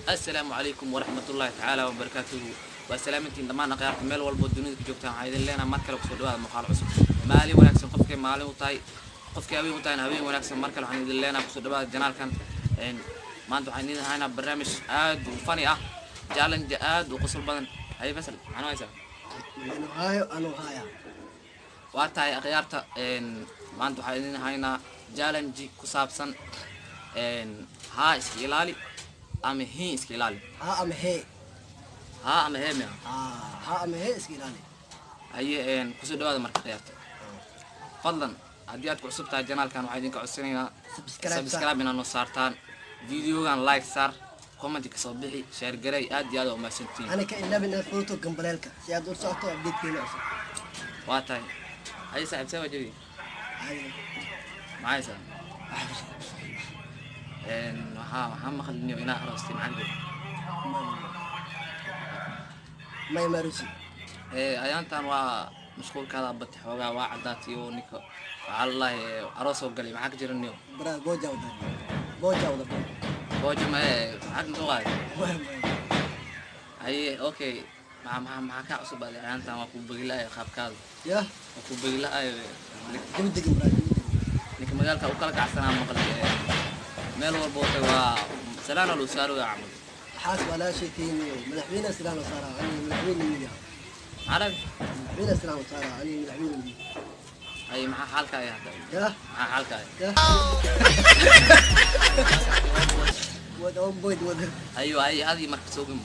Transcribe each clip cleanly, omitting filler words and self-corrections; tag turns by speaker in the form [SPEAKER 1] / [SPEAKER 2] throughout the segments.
[SPEAKER 1] السلام عليكم ورحمة الله تعالى وبركاته وسلامتين دمان قيارة ميل والبو الدنيا جوجتان عايدين لنا مركل وسو دواada مقال cusub maali wanaagsan qofkii maalin u tahay qofkii habeen u tahay habeen wanaagsan markale waxaan idin leenahay kusoo dhawaada janaalkan maanta waxaan idin haynaa barnaamij aad u fani ah challenge aad u qosol badan hay fasal maxaan haysaa
[SPEAKER 2] anu haya
[SPEAKER 1] waa tahay aqyaarta maanta waxaan idin haynaa challenge ku saabsan haa iska ilaali ama hii iska ilaali
[SPEAKER 2] ha ama he
[SPEAKER 1] miya
[SPEAKER 2] ha ama he iska ilaali
[SPEAKER 1] haye kusoo dhawaada marka aqyaarta fadlan haddii aad ku cusub tahay janaalkan waxaan idinka codsanaynaa subscribe inaad noo saartaan videogan like saar comment ka soo bixi share garay aad iyo aad u mahadsantiin
[SPEAKER 2] ana ka ilabin photo gambaleelka si aad u socoto update keena cusub
[SPEAKER 1] waa tahay haye saaxiib soo wajibi معايا waxaan maqlinayo inaa aroostay maxaa
[SPEAKER 2] ما يمارسي
[SPEAKER 1] ayaantan waa mashquulkaada batay xoogaa waa cadaatay oo ninka Allah aroos oo galay maxaa ka jiraniyo
[SPEAKER 2] برا بوجا ودا
[SPEAKER 1] boojo ma maxaa ka qaad haye okay maxaa ka cusub ah ayaantan waa ku bagilay qaabkaada
[SPEAKER 2] يا
[SPEAKER 1] ku bagilay
[SPEAKER 2] جمدك برا
[SPEAKER 1] ninka magaalka u kala kacsanaa maqlay meel walba waa salaana loo saaro yaa camal
[SPEAKER 2] حاس ولا شيء ثاني مدحوينا سلام صار عني مدحوين المية
[SPEAKER 1] عربي
[SPEAKER 2] مدحوينا سلام صار عني مدحوين المية
[SPEAKER 1] اي مع حالك يا هذا
[SPEAKER 2] يا
[SPEAKER 1] مع حالك
[SPEAKER 2] يا ودهم بيد ودهم
[SPEAKER 1] ايوه هذه مركز سوقهم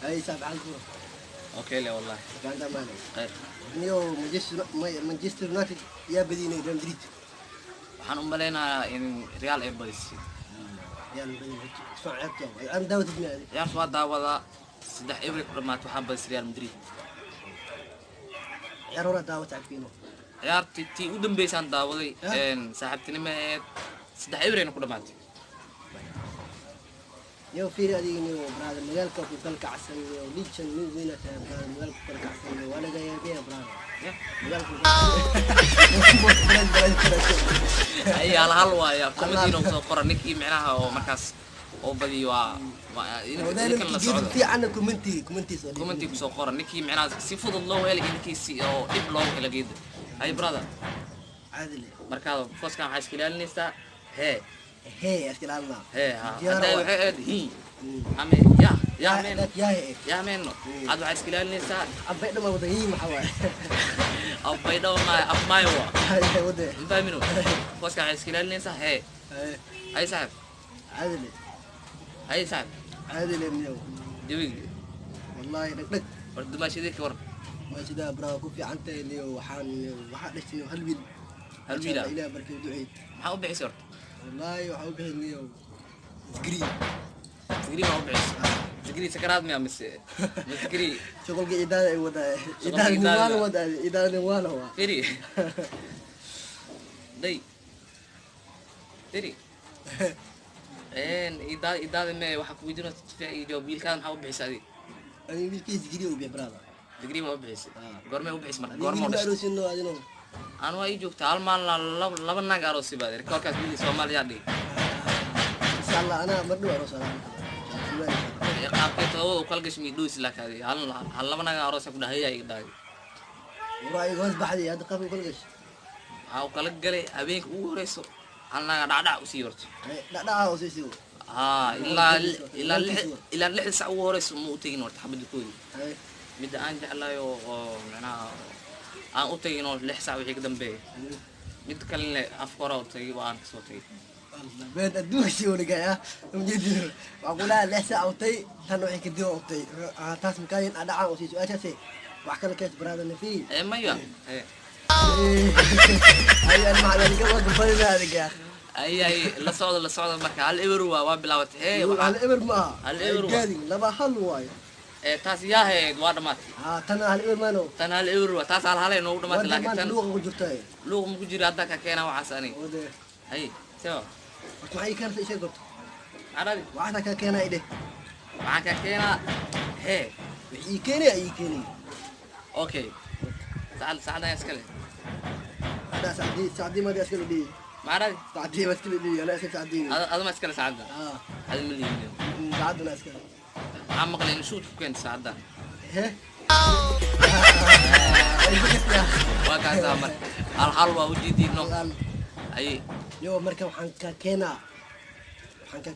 [SPEAKER 2] اي سابع الكورة
[SPEAKER 1] اوكي لا والله
[SPEAKER 2] كان ده مالي
[SPEAKER 1] خير
[SPEAKER 2] نيو مانشستر يونايتد يا بدينا ريال مدريد
[SPEAKER 1] waxaan u maleynaa in Real ay badisay
[SPEAKER 2] ريال مدريد دفاع عبته انا داود بن
[SPEAKER 1] ciyaartu waa daawada 3 Euro dhamaad waxaa badisay Real Madrid
[SPEAKER 2] يا رورا داود عارفينه
[SPEAKER 1] ciyaartii tii u dambeysay daawaday saaxiibtinimo ee 3 Euro ku dhamaatay
[SPEAKER 2] يو في هذه نيو براد مجالك وكل كعسل وليتشن نيو زينة براد مجالك وكل كعسل وانا جاي بيها براد مجالك
[SPEAKER 1] ay hal waaya comedy oo soo qoran ninkii micnaha oo markaas oo badi waa
[SPEAKER 2] ودائما في عنا كومنتي
[SPEAKER 1] ku soo qoran ninkii micnaha si fudud loo helay ninkii si oo dib loo kala geedo ay brother
[SPEAKER 2] عادل
[SPEAKER 1] markaad fooskan waxa iska ilaalinaysaa hee
[SPEAKER 2] هي اسكال الله
[SPEAKER 1] hee haday waxay hi ama ya men ya men ad waxa iska ilaalinaysaa
[SPEAKER 2] عبيد ما ودهي محوا
[SPEAKER 1] abaydo ma afmayo
[SPEAKER 2] هاي وده
[SPEAKER 1] fahmino fooskan waxa iska ilaalinaysaa hee ay saaxib
[SPEAKER 2] عادل
[SPEAKER 1] ay saaxib
[SPEAKER 2] عادل منو
[SPEAKER 1] jawi
[SPEAKER 2] والله دك
[SPEAKER 1] wardu ma shidii ka war
[SPEAKER 2] ما سيدا برا كوفي عنت اللي وحان دشني هلويل
[SPEAKER 1] هلويلا
[SPEAKER 2] الى بركي دعي
[SPEAKER 1] maxaa u bixisay horta
[SPEAKER 2] والله وحو بهني سكري
[SPEAKER 1] تجري ما هو بعيش تجري سكرات ما مس تجري
[SPEAKER 2] شغل إدارة ودا
[SPEAKER 1] شغل
[SPEAKER 2] إدارة
[SPEAKER 1] إدارة.
[SPEAKER 2] نوال ودا إدارة نوال هو
[SPEAKER 1] تري تري إذا ما واحد كويدنا في جو بيل كان حاول بعيش هذه
[SPEAKER 2] أنا بيجي سكري وبيا برا
[SPEAKER 1] تجري ما هو بعيش قرمه هو بعيش مرة
[SPEAKER 2] أنا
[SPEAKER 1] قرمه
[SPEAKER 2] بيجي أروس إنه أجنو
[SPEAKER 1] أنا وايد جو تعال ما لا بنا قاروسي بعد ركوب كاس بيلي سومالي يعني
[SPEAKER 2] إن شاء الله أنا مرنو أروس أنا
[SPEAKER 1] qaabkeed oo kala gashmi dhuus la kaadi hal labana aroos ku dhahay daay
[SPEAKER 2] ورأي غاز بحدي هذا قبل كل شيء
[SPEAKER 1] waxa uu kala galay habeenka ugu horeyso halnaga dhacdhac u sii horto
[SPEAKER 2] لا لا هو سيسيو
[SPEAKER 1] ilaa 6 saac ugu horeyso ma u tagin horta xabad koodi
[SPEAKER 2] هاي
[SPEAKER 1] mid aan jeclayo oo macnaha aan u tagin oo 6 saac wixii ka dambeeyay mid kale afkora u tagay waan ka soo tagay
[SPEAKER 2] بيت أدوشي ولا جاي مجد وأقولها لسه أوتي تنوعي كديو أوتي تاس مكاين أدعى وسيسو أساسي وأحكي لك إيش براد اللي فيه
[SPEAKER 1] ee maya
[SPEAKER 2] أي أنا مع ذلك ما تفهم هذا
[SPEAKER 1] ay la socdo marka hal ewer waa bilaawatay ee
[SPEAKER 2] على الإبر ما
[SPEAKER 1] على الإبر ما.
[SPEAKER 2] جادي لما حل واي
[SPEAKER 1] taas yaahay waa dhamaatay
[SPEAKER 2] تنا على الإبر ما نو
[SPEAKER 1] tan hal ewer waa taas hal halay noo dhamaatay
[SPEAKER 2] وده ما
[SPEAKER 1] laakiin tan
[SPEAKER 2] تلوق وجرتاي
[SPEAKER 1] luuq ma ku jira hadda ka keena waxaas ani
[SPEAKER 2] وده
[SPEAKER 1] hay soo
[SPEAKER 2] معي كان في شيء قلت
[SPEAKER 1] arabi
[SPEAKER 2] وعندك كان إيده
[SPEAKER 1] waxaan ka keenaa hee
[SPEAKER 2] يكيني
[SPEAKER 1] okay saacada iskale
[SPEAKER 2] لا سعدي ما دي أسكال دي
[SPEAKER 1] ma arabi
[SPEAKER 2] سعدي بس كل دي أنا أسكال سعدي
[SPEAKER 1] adama iskale saacada
[SPEAKER 2] آه
[SPEAKER 1] hal milyan
[SPEAKER 2] saacaduna iska
[SPEAKER 1] waxaan maqlay in shoot ku keenta saacaddan
[SPEAKER 2] he
[SPEAKER 1] waa kaasaa marka hal waa ujeediino ayay
[SPEAKER 2] yo marka waxaan ka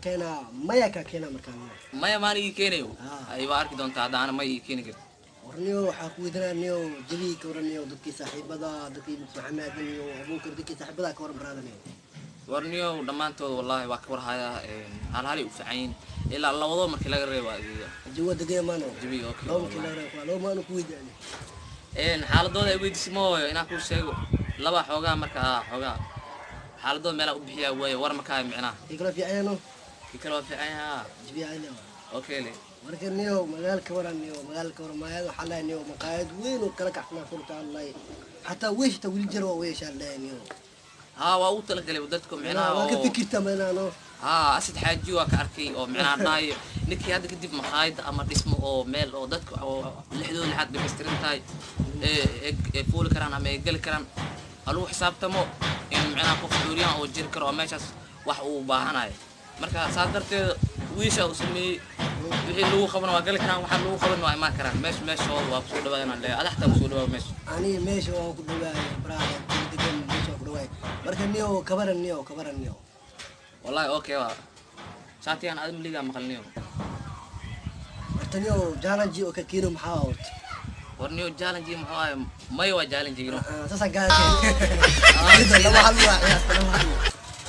[SPEAKER 2] keenaa maya ka keenaa markaan
[SPEAKER 1] maya maan ii keenayo
[SPEAKER 2] Ah.
[SPEAKER 1] ay waa arki doontaa haddaana may ii keeni karto
[SPEAKER 2] warniyo waxaa ku weydanaa niyo jabii ka waraniyo dadkii saaxiibada dadkii maxamed iyo abuukar dadkii saaxiibada ka waran baraadaniyo
[SPEAKER 1] warniyow dhammaantood wallaahi waa ka warhayaa halhalay u fiicanyiin ilaa labadoo markii laga reebo adiga
[SPEAKER 2] jawa degaya maano
[SPEAKER 1] jabiga okay
[SPEAKER 2] laba markii laga reebo laba maano ku weydaani
[SPEAKER 1] xaaladooda ay weydiisay mooyo inaan kuu sheego laba xoogaa markaa xoogaa xaaladooda meelaa u bixiyaa waaye war markaa micnaha
[SPEAKER 2] kii kala fiicayano
[SPEAKER 1] kii kale waa fiican yahaa
[SPEAKER 2] jabiya ayla
[SPEAKER 1] okay le
[SPEAKER 2] marka niyo magaalka waran niyo magaalka waran maayad waxaa lahay niyo maqaayad weyn oo kala kacsanaa furta allahi xataa weeshta wili jir waa weeshaa lahay niyo
[SPEAKER 1] haa waa u talagalay dadka micnaha
[SPEAKER 2] waa ka
[SPEAKER 1] oo
[SPEAKER 2] fikirta meelaano
[SPEAKER 1] haa asad xaaji waa ka arkay oo micnaha dhaayo ninkii hadda kadib maqaayad ama dhismo oo meel oo dadka oo lixdooda lixaad dhamaystiran tahay ee fuuli karaan ama ay geli karaan haluu xisaabtamo in micnaha qof cuuriyaan oo jiri karo oo meeshaas wax uu baahanayo marka saas darteeda wiisha uu sameeyey wixii lagu qabana waa gali karaan waxaa lagu qaban waa imaan karaan meeshooda waa kusoo dhawaadaan le adaxtaa kusoo dhawaada meesha
[SPEAKER 2] aniga meesha waa ku dhawaay baraada degan meesha waa ku dhawaay marka niyo kabaran niyo
[SPEAKER 1] wallahi okay waa saatiyaan aad miliga maqalniyo
[SPEAKER 2] marka niyo challenge oo ka kiino maxaa horta
[SPEAKER 1] warniyo challenge muxuu ahay may waa challenge ino
[SPEAKER 2] sasa gaadhay laba hal waa ciyaarta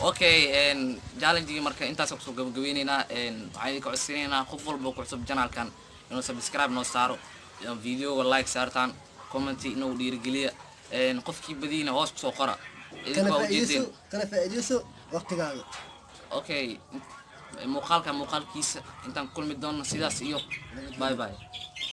[SPEAKER 1] okay challenge marka intaas ku soo gabagabeynayna waxaan idin ka codsanaynaa qof walba ku cusub channelkan inuu subscribe noo saaro video like saartaan comment inuu dhiirigeliya qofkii badiina hoos ku soo qora
[SPEAKER 2] kana faa'iideyso waqtigaaga
[SPEAKER 1] okay muuqaalkiisa intaan kulmi doono sidaas iyo bye bye